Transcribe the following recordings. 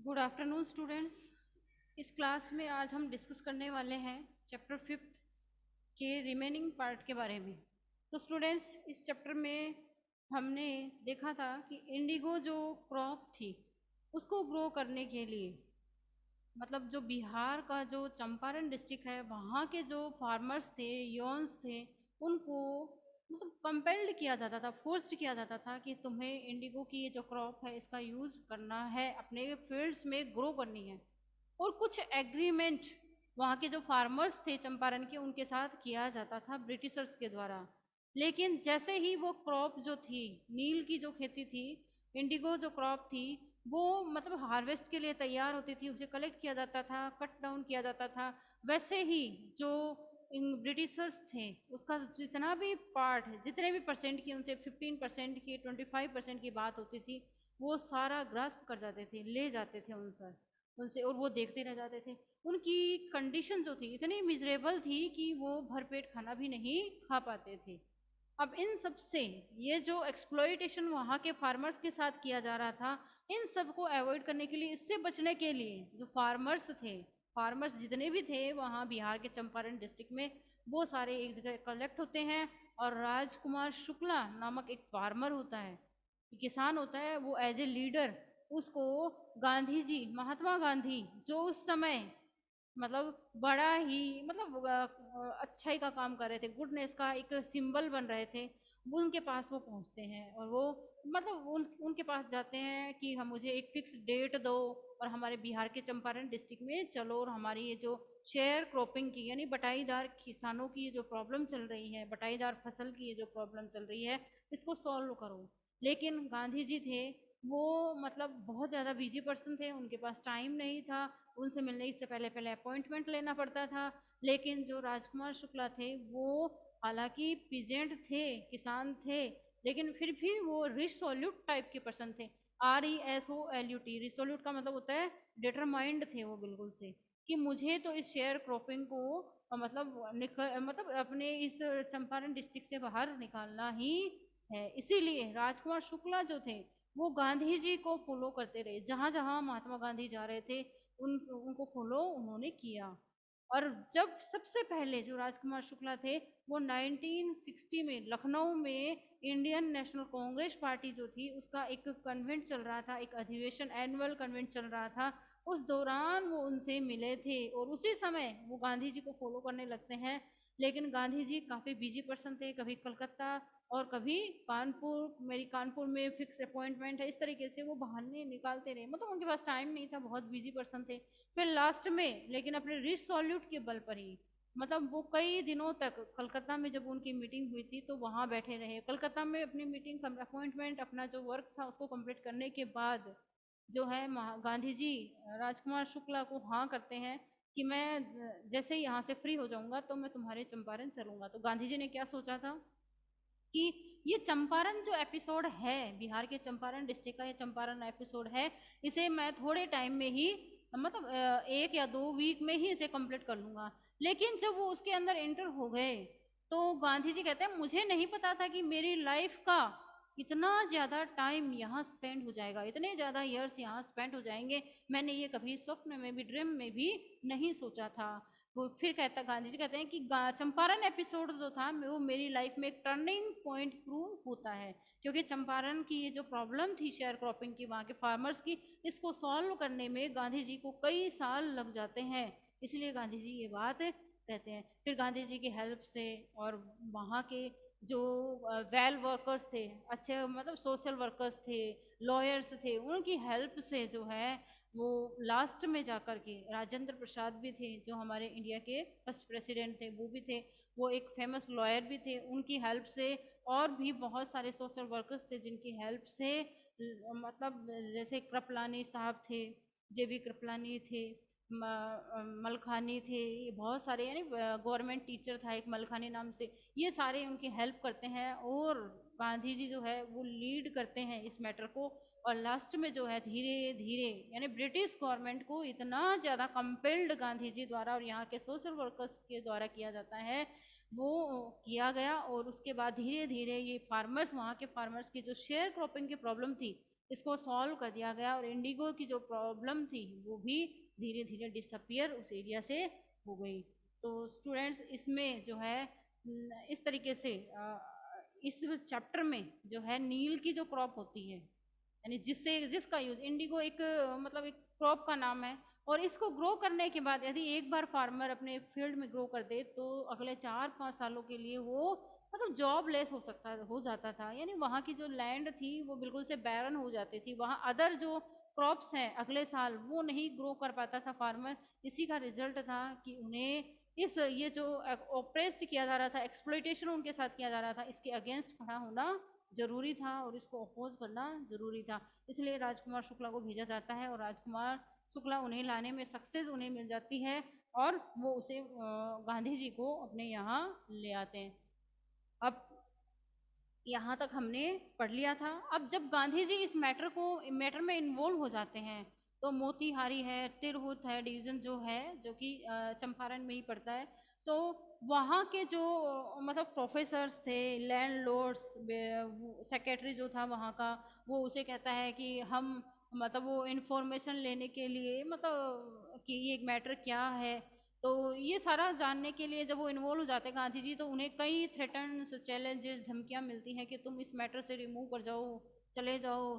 Good afternoon students. इस class में आज हम डिस्कस करने वाले हैं चैप्टर 5 के रिमेनिंग पार्ट के बारे में। तो स्टूडेंट्स, इस चैप्टर में हमने देखा था कि इंडिगो जो क्रॉप थी उसको ग्रो करने के लिए, मतलब जो बिहार का जो चंपारण डिस्ट्रिक्ट है वहाँ के जो फार्मर्स थे, यॉन्स थे, उनको मतलब कंपेल्ड किया जाता था, फोर्स्ड किया जाता था कि तुम्हें इंडिगो की ये जो क्रॉप है इसका यूज़ करना है, अपने फील्ड्स में ग्रो करनी है। और कुछ एग्रीमेंट वहाँ के जो फार्मर्स थे चंपारण के उनके साथ किया जाता था ब्रिटिशर्स के द्वारा। लेकिन जैसे ही वो क्रॉप जो थी, नील की जो खेती थी, इंडिगो जो क्रॉप थी, वो मतलब हार्वेस्ट के लिए तैयार होती थी, उसे कलेक्ट किया जाता था, कट डाउन किया जाता था, वैसे ही जो ब्रिटिशर्स थे उसका जितना भी पार्ट, जितने भी परसेंट की उनसे 15% की, 25% की बात होती थी, वो सारा ग्रास्प कर जाते थे, ले जाते थे उनसे और वो देखते रह जाते थे। उनकी कंडीशन जो थी इतनी मिजरेबल थी कि वो भरपेट खाना भी नहीं खा पाते थे। अब इन सब से, ये जो एक्सप्लॉइटेशन वहाँ के फार्मर्स के साथ किया जा रहा था, इन सब को अवॉइड करने के लिए, इससे बचने के लिए जो फार्मर्स थे, फार्मर्स जितने भी थे वहाँ बिहार के चंपारण डिस्ट्रिक्ट में, वो सारे एक जगह कलेक्ट होते हैं। और राजकुमार शुक्ला नामक एक फार्मर होता है, किसान होता है, वो एज ए लीडर उसको गांधी जी, महात्मा गांधी जो उस समय मतलब बड़ा ही मतलब अच्छाई का काम कर रहे थे, गुडनेस का एक सिंबल बन रहे थे, वो उनके पास वो पहुंचते हैं और वो मतलब उनके पास जाते हैं कि हम, मुझे एक फिक्स डेट दो और हमारे बिहार के चंपारण डिस्ट्रिक्ट में चलो और हमारी ये जो शेयर क्रॉपिंग की, यानी बटाईदार किसानों की जो प्रॉब्लम चल रही है, बटाईदार फसल की जो प्रॉब्लम चल रही है, इसको सॉल्व करो। लेकिन गांधी जी थे, वो मतलब बहुत ज़्यादा बिजी पर्सन थे, उनके पास टाइम नहीं था, उनसे मिलने से पहले पहले अपॉइंटमेंट लेना पड़ता था। लेकिन जो राजकुमार शुक्ला थे वो हालांकि पीजेंट थे, किसान थे, लेकिन फिर भी वो रिसोल्यूट टाइप के पर्सन थे। RESOLUT, रिसोल्यूट का मतलब होता है डिटरमाइंड थे वो बिल्कुल से, कि मुझे तो इस शेयर क्रॉपिंग को मतलब अपने इस चंपारण डिस्ट्रिक्ट से बाहर निकालना ही है। इसीलिए राजकुमार शुक्ला जो थे वो गांधी जी को फॉलो करते रहे, जहाँ जहाँ महात्मा गांधी जा रहे थे उनको फॉलो उन्होंने किया। और जब सबसे पहले जो राजकुमार शुक्ला थे, वो 1960 में लखनऊ में इंडियन नेशनल कांग्रेस पार्टी जो थी उसका एक कन्वेंट चल रहा था, एक अधिवेशन, एनुअल कन्वेंट चल रहा था, उस दौरान वो उनसे मिले थे और उसी समय वो गांधी जी को फॉलो करने लगते हैं। लेकिन गांधी जी काफ़ी बिजी पर्सन थे, कभी कलकत्ता और कभी कानपुर, मेरी कानपुर में फिक्स अपॉइंटमेंट है, इस तरीके से वो बहाने निकालते रहे, मतलब उनके पास टाइम नहीं था, बहुत बिजी पर्सन थे। फिर लास्ट में लेकिन अपने रिसोल्यूट के बल पर ही, मतलब वो कई दिनों तक कलकत्ता में जब उनकी मीटिंग हुई थी तो वहाँ बैठे रहे, कलकत्ता में अपनी मीटिंग अपॉइंटमेंट अपना जो वर्क था उसको कंप्लीट करने के बाद जो है गांधी जी राजकुमार शुक्ला को हाँ करते हैं कि मैं जैसे ही यहाँ से फ्री हो जाऊंगा तो मैं तुम्हारे चंपारण चलूंगा। तो गांधी जी ने क्या सोचा था कि ये चंपारण जो एपिसोड है, बिहार के चंपारण डिस्ट्रिक्ट का ये चंपारण एपिसोड है, इसे मैं थोड़े टाइम में ही, मतलब 1 या 2 वीक में ही इसे कंप्लीट कर लूँगा। लेकिन जब वो उसके अंदर एंटर हो गए तो गांधी जी कहते हैं मुझे नहीं पता था कि मेरी लाइफ का इतना ज़्यादा टाइम यहाँ स्पेंड हो जाएगा, इतने ज़्यादा ईयर्स यहाँ स्पेंड हो जाएंगे, मैंने ये कभी स्वप्न में भी, ड्रीम में भी नहीं सोचा था। वो फिर कहता, गांधी जी कहते हैं कि चंपारण एपिसोड जो था वो मेरी लाइफ में एक टर्निंग पॉइंट प्रूव होता है, क्योंकि चंपारण की ये जो प्रॉब्लम थी शेयर क्रॉपिंग की, वहाँ के फार्मर्स की, इसको सॉल्व करने में गांधी जी को कई साल लग जाते हैं, इसलिए गांधी जी ये बात कहते हैं। फिर गांधी जी की हेल्प से और वहाँ के जो वेल वर्कर्स थे, अच्छे मतलब सोशल वर्कर्स थे, लॉयर्स थे, उनकी हेल्प से जो है वो लास्ट में जाकर के, राजेंद्र प्रसाद भी थे जो हमारे इंडिया के फर्स्ट प्रेसिडेंट थे, वो भी थे, वो एक फेमस लॉयर भी थे, उनकी हेल्प से और भी बहुत सारे सोशल वर्कर्स थे जिनकी हेल्प से मतलब जैसे कृपलानी साहब थे, JB कृपलानी थे, मलखानी थे, ये बहुत सारे, यानी गवर्नमेंट टीचर था एक मलखानी नाम से, ये सारे उनकी हेल्प करते हैं और गांधी जी जो है वो लीड करते हैं इस मैटर को। और लास्ट में जो है धीरे धीरे, यानी ब्रिटिश गवर्नमेंट को इतना ज़्यादा कंपेल्ड गांधी जी द्वारा और यहाँ के सोशल वर्कर्स के द्वारा किया जाता है, वो किया गया। और उसके बाद धीरे धीरे ये फार्मर्स, वहाँ के फार्मर्स की जो शेयर क्रॉपिंग की प्रॉब्लम थी, इसको सॉल्व कर दिया गया और इंडिगो की जो प्रॉब्लम थी वो भी धीरे धीरे डिसअपियर उस एरिया से हो गई। तो स्टूडेंट्स इसमें जो है इस तरीके से इस चैप्टर में जो है नील की जो क्रॉप होती है, यानी जिसका यूज इंडिगो एक मतलब एक क्रॉप का नाम है, और इसको ग्रो करने के बाद यदि एक बार फार्मर अपने फील्ड में ग्रो कर दे तो अगले 4-5 सालों के लिए वो मतलब जॉबलेस हो जाता था, यानी वहाँ की जो लैंड थी वो बिल्कुल से बैरन हो जाती थी, वहाँ अदर जो क्रॉप्स हैं अगले साल वो नहीं ग्रो कर पाता था फार्मर। इसी का रिजल्ट था कि उन्हें ये जो ऑप्रेस्ड किया जा रहा था, एक्सप्लॉइटेशन उनके साथ किया जा रहा था, इसके अगेंस्ट खड़ा होना जरूरी था और इसको अपोज करना जरूरी था। इसलिए राजकुमार शुक्ला को भेजा जाता है और राजकुमार शुक्ला उन्हें लाने में सक्सेस उन्हें मिल जाती है और वो उसे गांधी जी को अपने यहाँ ले आते हैं। अब यहाँ तक हमने पढ़ लिया था। अब जब गांधी जी इस मैटर में इन्वॉल्व हो जाते हैं तो मोतीहारी है, तिरहुत है डिवीजन जो है, जो कि चंपारण में ही पड़ता है, तो वहाँ के जो मतलब प्रोफेसर्स थे, लैंडलॉर्ड्स, सेक्रेटरी जो था वहाँ का, वो उसे कहता है कि हम मतलब वो इन्फॉर्मेशन लेने के लिए मतलब कि ये मैटर क्या है, तो ये सारा जानने के लिए जब वो इन्वॉल्व हो जाते हैं गांधी जी, तो उन्हें कई थ्रेटन्स, चैलेंजेस, धमकियां मिलती हैं कि तुम इस मैटर से रिमूव कर जाओ, चले जाओ,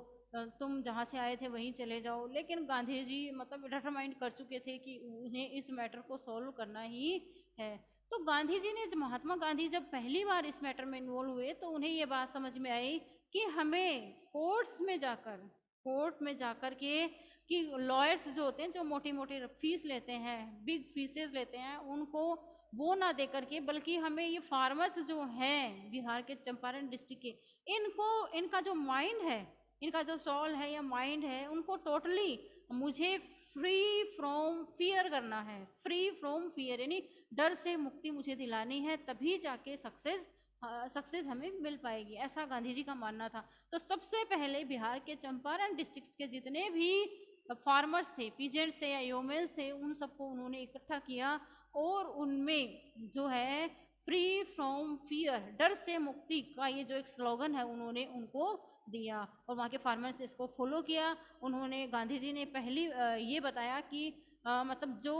तुम जहाँ से आए थे वहीं चले जाओ। लेकिन गांधी जी मतलब डिटरमाइंड कर चुके थे कि उन्हें इस मैटर को सॉल्व करना ही है। तो गांधी जी ने महात्मा गांधी जब पहली बार इस मैटर में इन्वॉल्व हुए तो उन्हें ये बात समझ में आई कि हमें कोर्ट में जाकर के कि लॉयर्स जो होते हैं जो मोटी मोटी फीस लेते हैं, बिग फीसेस लेते हैं, उनको वो ना दे करके बल्कि हमें ये फार्मर्स जो हैं बिहार के चंपारण डिस्ट्रिक्ट के, इनका जो माइंड है, इनका जो सॉल है या माइंड है, उनको टोटली मुझे फ्री फ्रॉम फियर करना है, फ्री फ्रॉम फियर यानी डर से मुक्ति मुझे दिलानी है, तभी जाके सक्सेस हमें मिल पाएगी, ऐसा गांधी जी का मानना था। तो सबसे पहले बिहार के चंपारण डिस्ट्रिक्ट के जितने भी फार्मर्स थे, पीजेंट्स थे या योमेल्स थे, उन सबको उन्होंने इकट्ठा किया और उनमें जो है फ्री फ्रॉम फियर, डर से मुक्ति का ये जो एक स्लोगन है उन्होंने उनको दिया और वहाँ के फार्मर्स ने इसको फॉलो किया। उन्होंने गांधी जी ने पहली ये बताया कि मतलब जो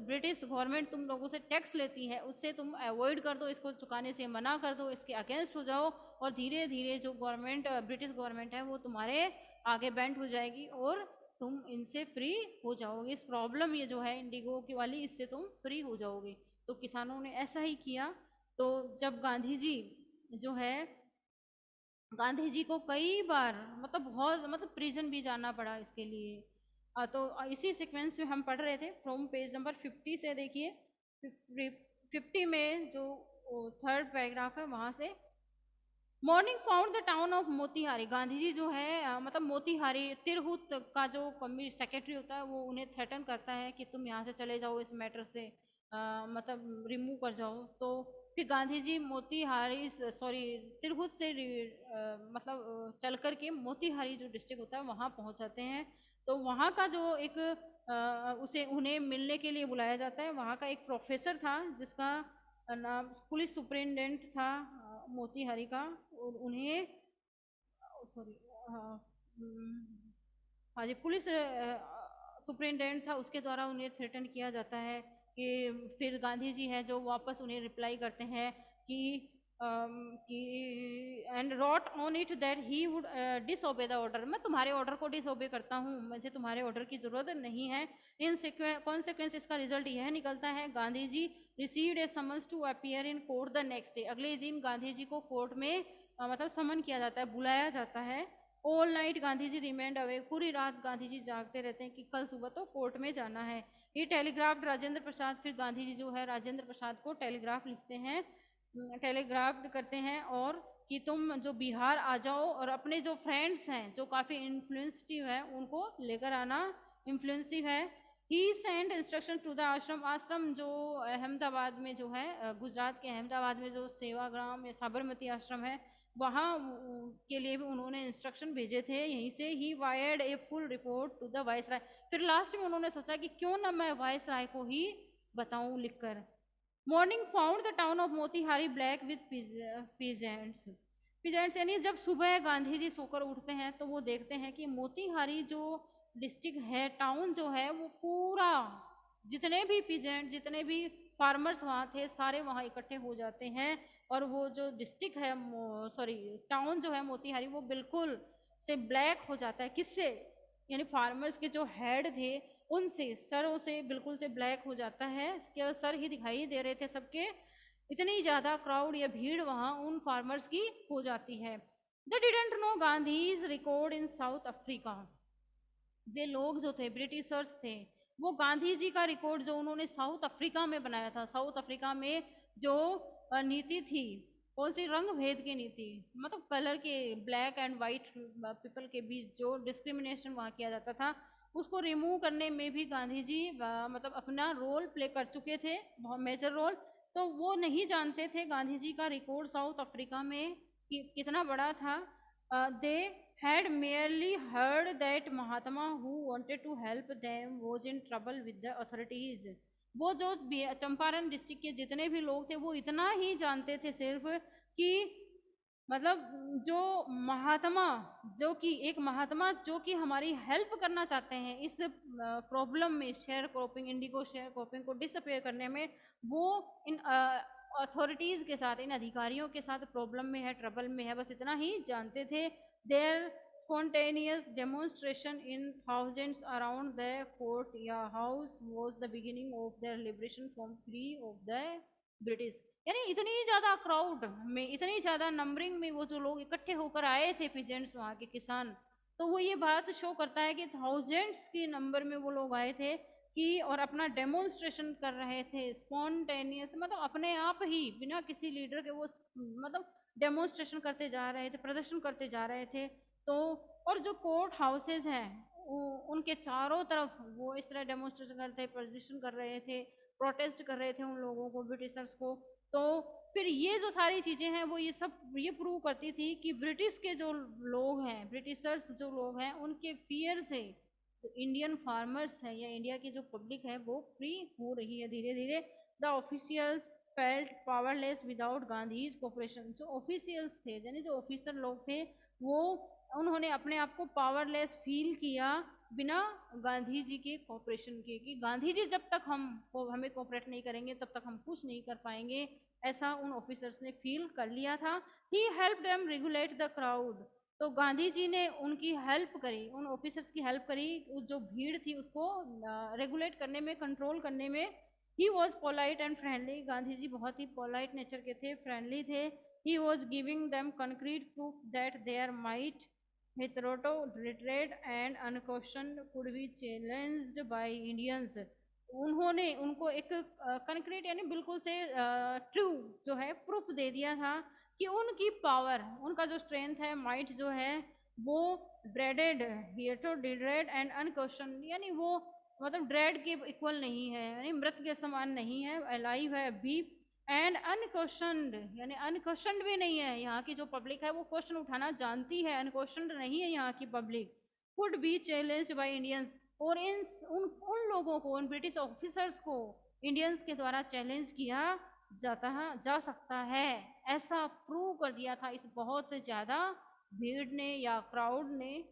ब्रिटिश गवर्नमेंट तुम लोगों से टैक्स लेती है उससे तुम अवॉइड कर दो, इसको चुकाने से मना कर दो, इसके अगेंस्ट हो जाओ और धीरे धीरे जो गवर्नमेंट ब्रिटिश गवर्नमेंट है वो तुम्हारे आगे बेंड हो जाएगी और तुम इनसे फ्री हो जाओगे, इस प्रॉब्लम ये जो है इंडिगो की वाली, इससे तुम फ्री हो जाओगे। तो किसानों ने ऐसा ही किया। तो जब गांधी जी जो है, गांधी जी को कई बार मतलब बहुत मतलब प्रिजन भी जाना पड़ा इसके लिए। तो इसी सीक्वेंस में हम पढ़ रहे थे फ्रॉम पेज नंबर 50 से, देखिए 50 में जो थर्ड पैराग्राफ है वहाँ से, morning found the town of Motihari. Gandhi ji जो है मतलब मोतीहारी तिरहुत का जो सेक्रेटरी होता है वो उन्हें थ्रेटन करता है कि तुम यहाँ से चले जाओ, इस मैटर से मतलब रिमूव कर जाओ। तो फिर गांधी जी मोतीहारी सॉरी तिरहुत से मतलब चल कर के मोतीहारी जो डिस्ट्रिक्ट होता है वहाँ पहुँच जाते हैं। तो वहाँ का जो एक उसे उन्हें मिलने के लिए बुलाया जाता है, वहाँ का एक प्रोफेसर था जिसका नाम पुलिस सुपरिटेंडेंट था मोतीहारी का, और उन्हें सॉरी हाँ जी पुलिस सुपरिटेंडेंट था, उसके द्वारा उन्हें थ्रेटन किया जाता है कि फिर गांधी जी है जो वापस उन्हें रिप्लाई करते हैं कि and wrote on it that he would disobey the order, मैं तुम्हारे ऑर्डर को डिसओबे करता हूँ, मुझे तुम्हारे ऑर्डर की जरूरत नहीं है। इन कॉन्सिक्वेंस इसका रिजल्ट यह निकलता है, Gandhi ji received a summons to appear in court the next day. अगले दिन गांधी जी को कोर्ट में मतलब समन किया जाता है, बुलाया जाता है। All night Gandhi ji remained away, पूरी रात गांधी जी जागते रहते हैं कि कल सुबह तो कोर्ट में जाना है। ये टेलीग्राफ राजेंद्र प्रसाद, फिर गांधी जी जो है राजेंद्र प्रसाद को टेलीग्राफ लिखते हैं, टेलीग्राफ करते हैं और कि तुम जो बिहार आ जाओ और अपने जो फ्रेंड्स हैं जो काफ़ी इन्फ्लुएंसिव है उनको लेकर आना, इन्फ्लुएंसिव है। ही सेंड इंस्ट्रक्शन टू द आश्रम जो अहमदाबाद में जो है गुजरात के अहमदाबाद में जो सेवाग्राम या साबरमती आश्रम है वहाँ के लिए भी उन्होंने इंस्ट्रक्शन भेजे थे। यहीं से ही wired a full report to the viceroy, फिर लास्ट में उन्होंने सोचा कि क्यों ना मैं वाइस राय को ही बताऊं लिखकर। Morning found the town of Motihari black with peasants, peasants यानी जब सुबह गांधी जी सोकर उठते हैं तो वो देखते हैं कि मोतीहारी जो डिस्ट्रिक्ट है, टाउन जो है, वो पूरा, जितने भी पीजेंट, जितने भी फार्मर्स वहाँ थे, सारे वहाँ इकट्ठे हो जाते हैं। और वो जो डिस्ट्रिक्ट है, सॉरी टाउन जो है मोतीहारी, वो बिल्कुल से ब्लैक हो जाता है। किससे? यानी फार्मर्स के जो हेड थे उनसे, सरों से बिल्कुल से ब्लैक हो जाता है, केवल सर ही दिखाई दे रहे थे सबके। इतनी ज़्यादा क्राउड या भीड़ वहाँ उन फार्मर्स की हो जाती है। They didn't know Gandhi's record in South Africa. वे लोग जो थे, ब्रिटिशर्स थे, वो गांधी जी का रिकॉर्ड जो उन्होंने साउथ अफ्रीका में बनाया था, साउथ अफ्रीका में जो नीति थी, कौन सी? रंग भेद की नीति, मतलब कलर के, ब्लैक एंड वाइट पीपल के बीच जो डिस्क्रिमिनेशन वहाँ किया जाता था, उसको रिमूव करने में भी गांधी जी मतलब अपना रोल प्ले कर चुके थे, बहुत मेजर रोल। तो वो नहीं जानते थे गांधी जी का रिकॉर्ड साउथ अफ्रीका में कितना बड़ा था। दे had merely heard that Mahatma who wanted to help them was in trouble with the authorities। वो जो चंपारण डिस्ट्रिक्ट के जितने भी लोग थे वो इतना ही जानते थे सिर्फ कि मतलब जो महात्मा, जो कि एक महात्मा जो कि हमारी हेल्प करना चाहते हैं इस प्रॉब्लम में, share cropping, Indigo share cropping को डिसअपेयर करने में, वो इन अथॉरिटीज़ के साथ, इन अधिकारियों के साथ प्रॉब्लम में है, ट्रबल में है, बस इतना ही जानते थे। Their spontaneous demonstration in thousands around the court या house was the beginning of their liberation from free of the British। यानी इतनी ज़्यादा क्राउड में, इतनी ज़्यादा नंबरिंग में वो जो लोग इकट्ठे होकर आए थे, पीजेंट्स वहाँ के किसान, तो वो ये बात शो करता है कि थाउजेंड्स की नंबर में वो लोग आए थे कि और अपना डेमोन्स्ट्रेशन कर रहे थे, स्पॉन्टेनियस, मतलब अपने आप ही बिना किसी लीडर के वो मतलब डेमोन्स्ट्रेशन करते जा रहे थे, प्रदर्शन करते जा रहे थे। तो और जो कोर्ट हाउसेज हैं उनके चारों तरफ वो इस तरह डेमोन्स्ट्रेशन करते, प्रदर्शन कर रहे थे, प्रोटेस्ट कर रहे थे उन लोगों को, ब्रिटिशर्स को। तो फिर ये जो सारी चीज़ें हैं वो ये सब ये प्रूव करती थी कि ब्रिटिश के जो लोग हैं, ब्रिटिशर्स जो लोग हैं, उनके फियर से तो इंडियन फार्मर्स हैं या इंडिया की जो पब्लिक है वो फ्री हो रही है धीरे धीरे। The officials felt powerless without Gandhi's cooperation. जो ऑफिशियल्स थे, यानी जो ऑफिसर लोग थे, वो उन्होंने अपने आप को पावरलेस फील किया बिना गांधी जी के कोऑपरेशन के, कि गांधी जी जब तक हमें कोऑपरेट नहीं करेंगे तब तक हम कुछ नहीं कर पाएंगे, ऐसा उन ऑफिसर्स ने फील कर लिया था। He help them regulate the crowd. तो गांधी जी ने उनकी हेल्प करी, उन ऑफिसर्स की हेल्प करी, जो भीड़ थी उसको रेगुलेट करने में, कंट्रोल करने में। He was polite and friendly. Gandhi ji बहुत ही पोलाइट नेचर के थे, फ्रेंडली थे। He was giving them concrete proof that their might hitherto revered and unquestioned could be challenged by Indians. उन्होंने उनको एक कंक्रीट यानी बिल्कुल से ट्रू जो है प्रूफ दे दिया था कि उनकी पावर, उनका जो स्ट्रेंथ है, माइट जो है, वो ड्रेडेड, हियरटो डिड्रेड एंड अनक्वेश्चन, यानी वो मतलब ड्रेड के इक्वल नहीं है, यानी मृत के समान नहीं है, अलाइव है अभी। एंड अनक्वेश्चनड, यानी अनक्वेश्चनड भी नहीं है। यहाँ की जो पब्लिक है वो क्वेश्चन उठाना जानती है, अनक्वेश्चनड नहीं है यहाँ की public. Could be challenged by Indians. और उन लोगों को, उन ब्रिटिश ऑफिसर्स को इंडियंस के द्वारा चैलेंज किया जा सकता है, ऐसा प्रूव कर दिया था इस बहुत ज़्यादा भीड़ ने या क्राउड ने।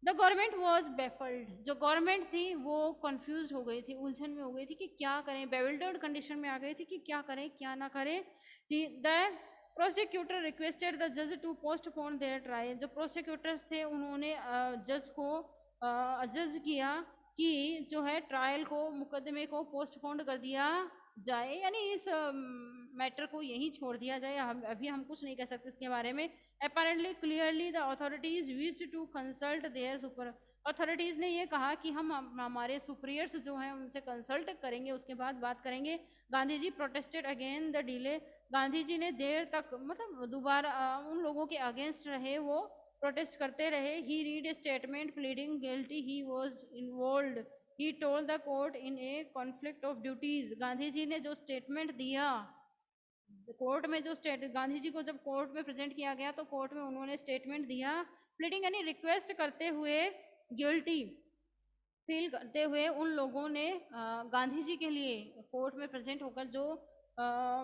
The government was baffled. जो गवर्नमेंट थी वो कंफ्यूज हो गई थी, उलझन में हो गई थी कि क्या करें, बेविल्डर्ड कंडीशन में आ गई थी कि क्या करें क्या ना करें। द प्रोसिक्यूटर रिक्वेस्टेड द जज टू पोस्टपोन देयर ट्रायल। जो प्रोसिक्यूटर्स थे उन्होंने जज को जज किया कि जो है ट्रायल को, मुकदमे को पोस्टपोन कर दिया जाए, यानी इस मैटर को यहीं छोड़ दिया जाए, अभी हम कुछ नहीं कह सकते इसके बारे में। Apparently clearly the authorities wished to consult their super। Authorities ने ये कहा कि हम हमारे सुपीरियर्स जो हैं उनसे कंसल्ट करेंगे, उसके बाद बात करेंगे। Gandhi ji protested again the delay. Gandhi ji ने देर तक, मतलब दोबारा उन लोगों के अगेंस्ट रहे, वो प्रोटेस्ट करते रहे। He read statement pleading guilty he was involve. He told the court in a conflict of duties. Gandhi ji ने जो स्टेटमेंट दिया कोर्ट में, जो गांधी जी को जब कोर्ट में प्रेजेंट किया गया तो कोर्ट में उन्होंने स्टेटमेंट दिया, प्लीडिंग यानी रिक्वेस्ट करते हुए, गिल्टी फील करते हुए उन लोगों ने गांधी जी के लिए कोर्ट में प्रेजेंट होकर जो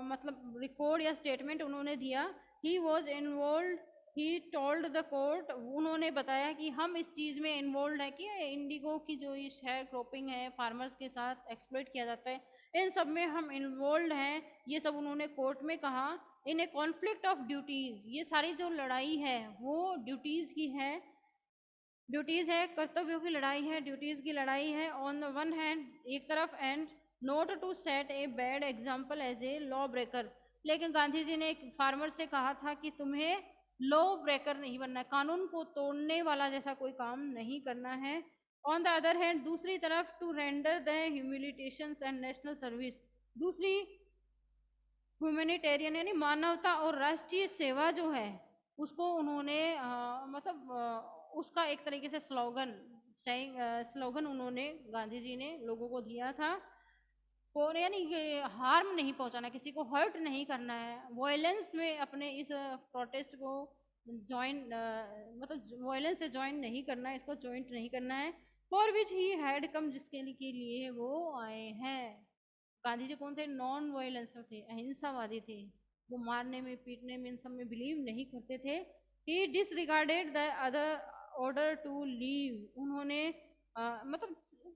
मतलब रिकॉर्ड या स्टेटमेंट उन्होंने दिया ही was involve, he told the court, उन्होंने बताया कि हम इस चीज़ में इन्वॉल्व है कि इंडिगो की जो ये शेयर क्रॉपिंग है फार्मर्स के साथ एक्सप्लॉइट किया जाता है, इन सब में हम इन्वॉल्व हैं, ये सब उन्होंने कोर्ट में कहा। इन ए कॉन्फ्लिक्ट ऑफ ड्यूटीज़, ये सारी जो लड़ाई है वो ड्यूटीज़ की है, ड्यूटीज़ है, कर्तव्यों की लड़ाई है, ड्यूटीज़ की लड़ाई है ऑन द वन हैंड एक तरफ, and not to set a bad example as a law breaker. लेकिन गांधी जी ने एक फार्मर से कहा था कि तुम्हें लॉ ब्रेकर नहीं बनना है, कानून को तोड़ने वाला जैसा कोई काम नहीं करना है। ऑन द अदर हैंड, दूसरी तरफ, to render the humiliations and national service, दूसरी ह्यूमैनिटेरियन यानी मानवता और राष्ट्रीय सेवा जो है उसको उन्होंने उसका एक तरीके से स्लोगन उन्होंने गांधी जी ने लोगों को दिया था। और यानी ये हार्म नहीं पहुंचाना, किसी को हर्ट नहीं करना है, वायलेंस में अपने इस प्रोटेस्ट को ज्वाइन वायलेंस से ज्वाइन नहीं करना है, इसको ज्वाइंट नहीं करना है। For which he had come, जिसके लिए वो आए हैं। गांधी जी कौन थे? नॉन वायलेंस थे, अहिंसावादी थे, वो मारने में पीटने में इन सब में बिलीव नहीं करते थे। He disregarded the other order to leave, उन्होंने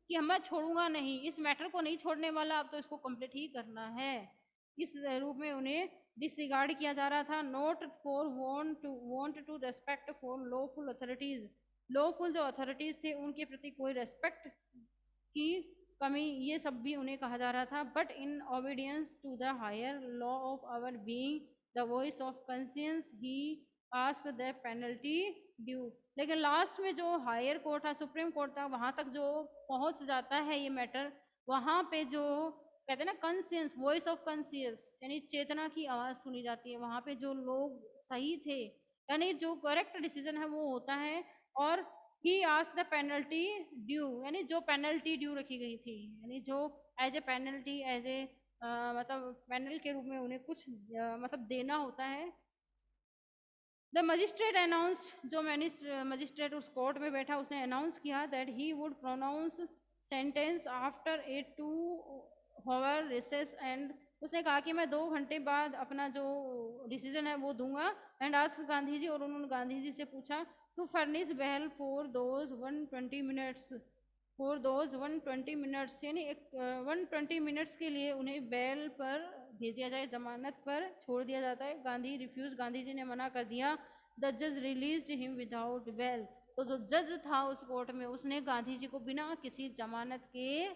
कि मैं छोड़ूंगा नहीं, इस मैटर को नहीं छोड़ने वाला, अब तो इसको कंप्लीट ही करना है, इस रूप में उन्हें डिसरिगार्ड किया जा रहा था। Not for want to respect for lawful authorities, lawful जो अथॉरिटीज थे उनके प्रति कोई रेस्पेक्ट की कमी, ये सब भी उन्हें कहा जा रहा था। But in obedience to the higher law of our being the voice of conscience he ask the penalty due, लेकिन लास्ट में जो हायर कोर्ट था, सुप्रीम कोर्ट था, वहां तक जो पहुंच जाता है ये मैटर, वहां पे जो कहते हैं ना कंसियंस, वॉइस ऑफ कंसियंस यानी चेतना की आवाज सुनी जाती है, वहां पे जो लोग सही थे यानी जो करेक्ट डिसीजन है वो होता है। और he ask the penalty due, यानी जो पेनल्टी ड्यू रखी गई थी, यानी जो as a penalty, as a panel के रूप में उन्हें कुछ देना होता है। द मजिस्ट्रेट अनाउंस्ड, जो मजिस्ट्रेट उस कोर्ट में बैठा उसने अनाउंस किया that he would pronounce sentence after a 2 hour recess, and उसने कहा कि मैं 2 घंटे बाद अपना जो डिसीजन है वो दूंगा। एंड आस्क गांधी जी, और उन्होंने गांधी जी से पूछा to furnish bail for those 120 minutes, for those 120 minutes, यानी 120 मिनट्स के लिए उन्हें बेल पर भेज दिया जाए, जमानत पर छोड़ दिया जाता है। गांधी रिफ्यूज, गांधी जी ने मना कर दिया। द जज रिलीज्ड हिम विदाउट बेल, तो जो जज था उस कोर्ट में उसने गांधी जी को बिना किसी जमानत के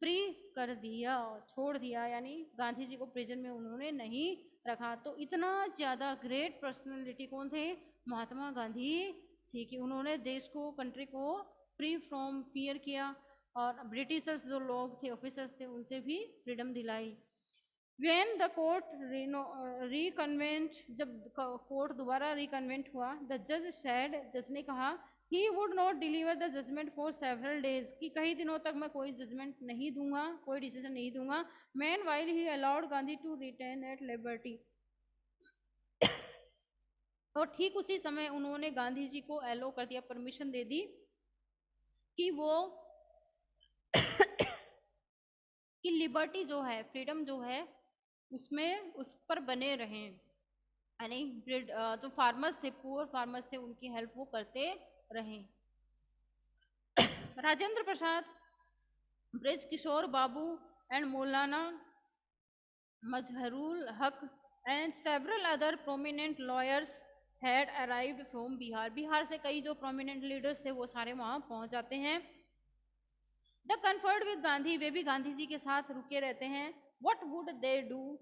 फ्री कर दिया, छोड़ दिया, यानी गांधी जी को प्रिजन में उन्होंने नहीं रखा। तो इतना ज़्यादा ग्रेट पर्सनैलिटी कौन थे? महात्मा गांधी थे, कि उन्होंने देश को, कंट्री को फ्री फ्रॉम फियर किया, और ब्रिटिशर्स जो लोग थे, ऑफिसर्स थे, उनसे भी फ्रीडम दिलाई। When the court reconvened, जब कोर्ट दोबारा रिकन्वेंट हुआ, द जज said, जज ने कहा he would not deliver the judgment for several days, कि कई दिनों तक मैं कोई जजमेंट नहीं दूंगा, कोई डिसीजन नहीं दूंगा। Meanwhile he allowed Gandhi to retain at liberty, और ठीक उसी समय उन्होंने गांधी जी को एलो कर दिया, परमिशन दे दी कि वो कि लिबर्टी जो है, फ्रीडम जो है, उसमें उस पर बने रहें, यानी जो फार्मर्स थे, पुअर फार्मर्स थे, उनकी हेल्प वो करते रहें। Rajendra Prasad, bridge Kishore Babu and मौलाना मजहरुल हक and several other prominent lawyers had arrived from Bihar, Bihar से कई जो प्रोमिनेंट लीडर्स थे वो सारे वहां पहुंच जाते हैं। द कन्फर्ड विद गांधी, वे भी गांधी जी के साथ रुके रहते हैं। What would they do,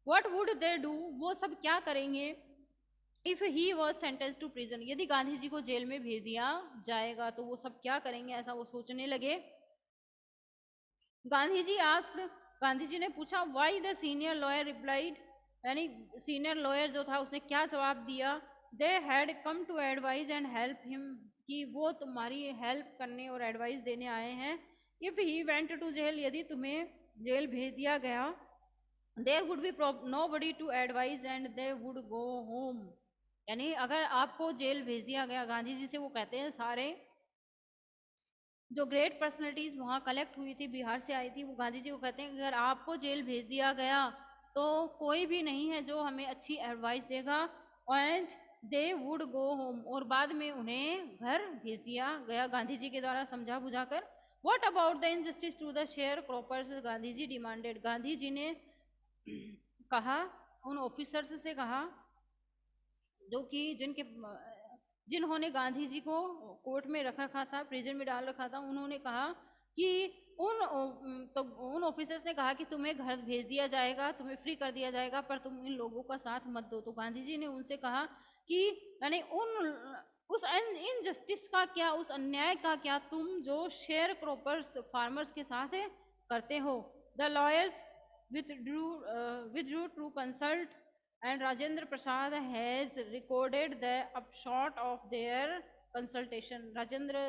what would they do, वो सब क्या करेंगे, if he was sentence to prison, यदि गांधी जी को जेल में भेज दिया जाएगा तो वो सब क्या करेंगे, ऐसा वो सोचने लगे। गांधी जी आस्क्ड, गांधी जी ने पूछा, why the senior lawyer replied, यानी सीनियर लॉयर जो था उसने क्या जवाब दिया, they had come to advise and help him, कि वो तुम्हारी हेल्प करने और एडवाइस देने आए हैं। If he went to jail, यदि तुम्हें जेल भेज दिया गया, there would be nobody to advise and they would go home, यानी अगर आपको जेल भेज दिया गया, गांधी जी से वो कहते हैं, सारे जो ग्रेट पर्सनैलिटीज वहाँ कलेक्ट हुई थी, बिहार से आई थी, वो गांधी जी को कहते हैं कि अगर आपको जेल भेज दिया गया तो कोई भी नहीं है जो हमें अच्छी एडवाइस देगा। And they would go home, और बाद में उन्हें घर भेज दिया गया गांधी जी के द्वारा समझा बुझाकर। What about the injustice to the sharecroppers, Gandhi ji demanded, Gandhi ji ने कहा, उन ऑफिसर्स से कहा जो कि जिन्होंने गांधी जी को कोर्ट में रख रखा था, प्रिजन में डाल रखा था, उन्होंने कहा कि उन ऑफिसर्स ने कहा कि तुम्हें घर भेज दिया जाएगा, तुम्हें फ्री कर दिया जाएगा, पर तुम इन लोगों का साथ मत दो। तो गांधी जी ने उनसे कहा कि यानी उस इनजस्टिस का क्या, उस अन्याय का क्या तुम जो शेयर क्रॉपर्स फार्मर्स के साथ करते हो। The lawyers withdrew to consult, and Rajendra Prasad has recorded the upshot of their consultation. Rajendra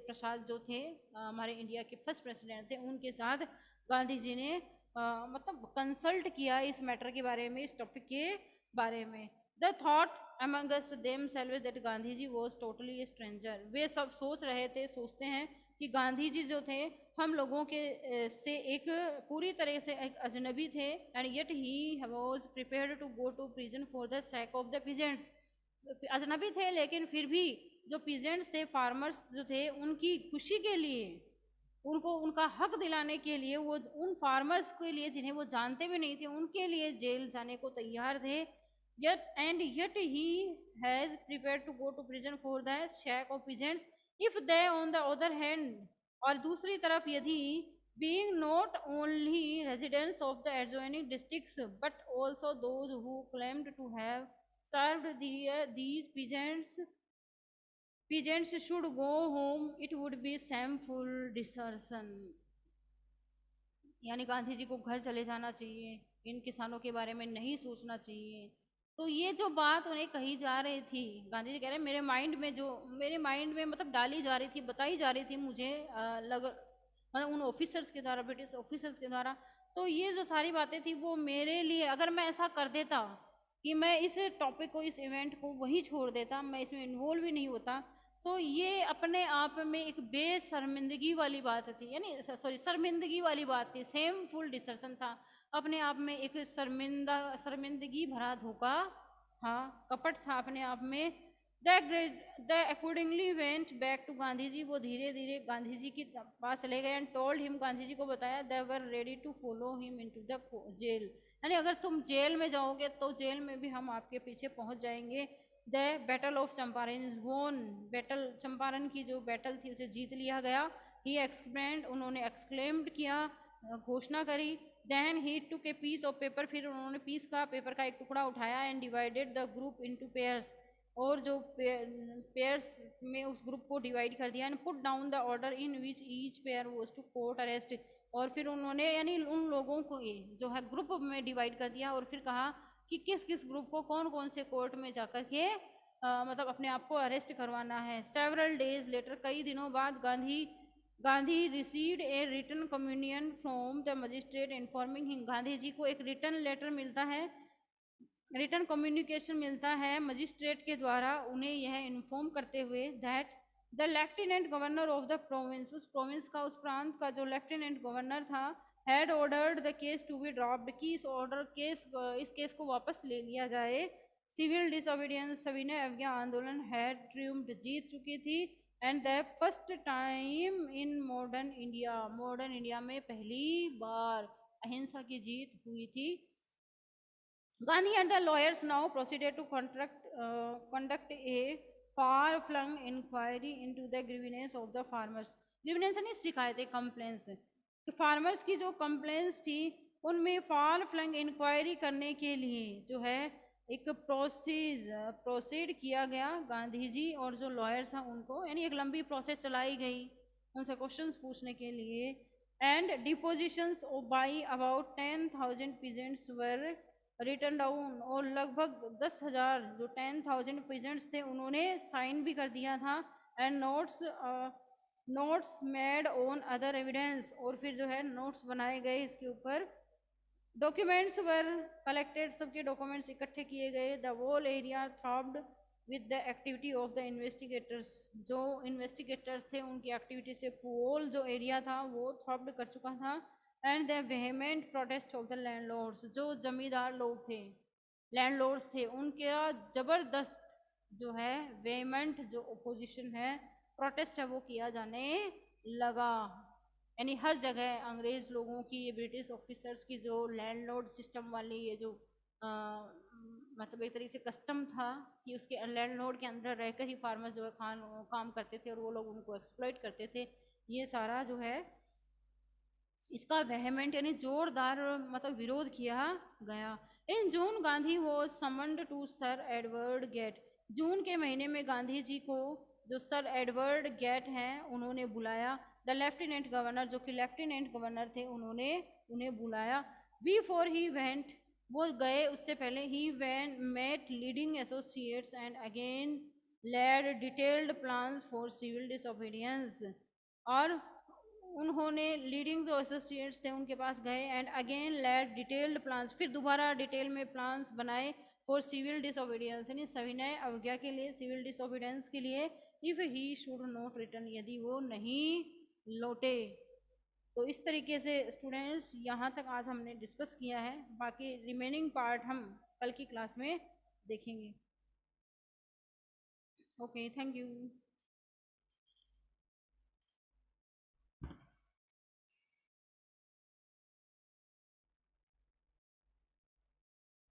Prasad जो थे हमारे इंडिया के फर्स्ट प्रेसिडेंट थे, उनके साथ गांधी जी ने मतलब कंसल्ट किया इस मैटर के बारे में, इस टॉपिक के बारे में। The thought amongst themselves that Gandhi ji was totally a stranger, वे सब सोच रहे थे, सोचते हैं कि गांधी जी जो थे हम लोगों के से एक पूरी तरह से एक अजनबी थे। And yet he was prepared to go to prison for the sake of the peasants, अजनबी थे लेकिन फिर भी जो पीजेंट्स थे, फार्मर्स जो थे, उनकी खुशी के लिए, उनको उनका हक दिलाने के लिए, वो उन फार्मर्स के लिए जिन्हें वो जानते भी नहीं थे, उनके लिए जेल जाने को तैयार थे। yet he has prepared to go to prison for the shack of peasants, if they on the other hand, और दूसरी तरफ यदि being not only residents of the adjoining districts but also those who claimed to have served these peasants should go home, it would be shameful desertion। यानी गांधी जी को घर चले जाना चाहिए, इन किसानों के बारे में नहीं सोचना चाहिए। तो ये जो बात उन्हें कही जा रही थी, गांधी जी कह रहे हैं मेरे माइंड में मतलब डाली जा रही थी, बताई जा रही थी मुझे मतलब उन ऑफिसर्स के द्वारा, ब्रिटिश ऑफिसर्स के द्वारा। तो ये जो सारी बातें थी वो मेरे लिए, अगर मैं ऐसा कर देता कि मैं इस टॉपिक को, इस इवेंट को वहीं छोड़ देता, मैं इसमें इन्वॉल्व भी नहीं होता, तो ये अपने आप में एक बेशर्मिंदगी वाली बात थी, यानी सॉरी शर्मिंदगी वाली बात थी, शेमफुल डिसर्शन था, अपने आप में एक शर्मिंदगी भरा धोखा, हाँ कपट था अपने आप में। The accordingly went back to Gandhi ji, वो धीरे धीरे गांधी जी के पास चले गए। And told him, Gandhi ji को बताया, they were ready to follow him into the jail, यानी अगर तुम जेल में जाओगे तो जेल में भी हम आपके पीछे पहुंच जाएंगे। The battle of Champaran is वोन, बैटल चंपारण की जो बैटल थी उसे जीत लिया गया। ही एक्सप्लेन्ड, उन्होंने एक्सक्लेम्ड किया, घोषणा करी। Then he took a piece of paper, फिर उन्होंने पेपर का एक टुकड़ा उठाया। And divided the group into pairs, और जो पेयर्स में उस ग्रुप को डिवाइड कर दिया। And put down the order in which each pair was to court arrest, और फिर उन्होंने यानी उन लोगों को ये जो है ग्रुप में डिवाइड कर दिया, और फिर कहा कि किस किस ग्रुप को कौन कौन से कोर्ट में जाकर के मतलब अपने आप को अरेस्ट करवाना है। सेवरल डेज लेटर, कई दिनों बाद Gandhi received a written communion from the magistrate informing him, Gandhi ji को एक रिटन लेटर मिलता है, रिटन कम्युनिकेशन मिलता है मजिस्ट्रेट के द्वारा उन्हें यह इन्फॉर्म करते हुए that the lieutenant governor of the province, उस प्रोविंस का, उस प्रांत का जो लेफ्टिनेंट गवर्नर था, had ordered the case to be dropped, कि इस केस को वापस ले लिया जाए। सिविल डिसोबीडियंस, सविनय अवज्ञा आंदोलन हैड ट्रिumphed, जीत चुकी थी। And the first time in modern India में पहली बार अहिंसा की जीत हुई थी। Gandhi and the lawyers now proceeded to conduct a far-flung inquiry into the grievance of the farmers. Grievance यानी शिकायतें, complaints। तो farmers की जो complaints थी उनमें far-flung inquiry करने के लिए जो है एक प्रोसीड किया गया गांधी जी और जो लॉयर्स हैं उनको, यानी एक लंबी प्रोसेस चलाई गई उनसे क्वेश्चंस पूछने के लिए। And depositions by about 10,000 peasants were return down, और लगभग 10,000 जो 10,000 पेजेंट्स थे उन्होंने साइन भी कर दिया था। And notes made on other evidence, और फिर जो है नोट्स बनाए गए इसके ऊपर। डॉक्यूमेंट्स वर कलेक्टेड, सबके डॉक्यूमेंट्स इकट्ठे किए गए। The whole area throbbed with the activity of the investigators, जो इन्वेस्टिगेटर्स थे उनकी एक्टिविटी से होल जो एरिया था वो थ्रॉब्ड कर चुका था। And the vehement protest of the landlords, जो जमींदार लोग थे, लैंडलॉर्ड्स थे, उनका जबरदस्त जो है वेहेमेंट जो ओपोजिशन है, प्रोटेस्ट है, वो किया जाने लगा। यानी हर जगह अंग्रेज लोगों की, ये ब्रिटिश ऑफिसर्स की जो लैंडलॉर्ड सिस्टम वाली ये जो मतलब एक तरीके से कस्टम था कि उसके लैंडलॉर्ड के अंदर रहकर ही फार्मर जो है काम करते थे और वो लोग उनको एक्सप्लॉइट करते थे, ये सारा जो है इसका वेहेमेंट यानी जोरदार मतलब विरोध किया गया। In June Gandhi was summoned to sir Edward Gait, जून के महीने में गांधी जी को जो सर एडवर्ड गेट हैं उन्होंने बुलाया। द लेफ्टिनेंट गवर्नर, जो कि लेफ्टिनेंट गवर्नर थे, उन्होंने उन्हें बुलाया। बिफोर ही वेंट, वो गए उससे पहले, ही when met leading associates and again laid detailed plans for civil disobedience, और उन्होंने लीडिंग जो एसोसिएट्स थे उनके पास गए and again laid detailed plans, फिर दोबारा डिटेल में प्लान्स बनाए फॉर सिविल डिसोबीडियंस, यानी सविनय अवज्ञा के लिए, सिविल डिसोबीडियंस के लिए, if he should not return, यदि वो नहीं लौटे। तो इस तरीके से स्टूडेंट्स यहाँ तक आज हमने डिस्कस किया है, बाकी रिमेनिंग पार्ट हम कल की क्लास में देखेंगे। Okay, thank you.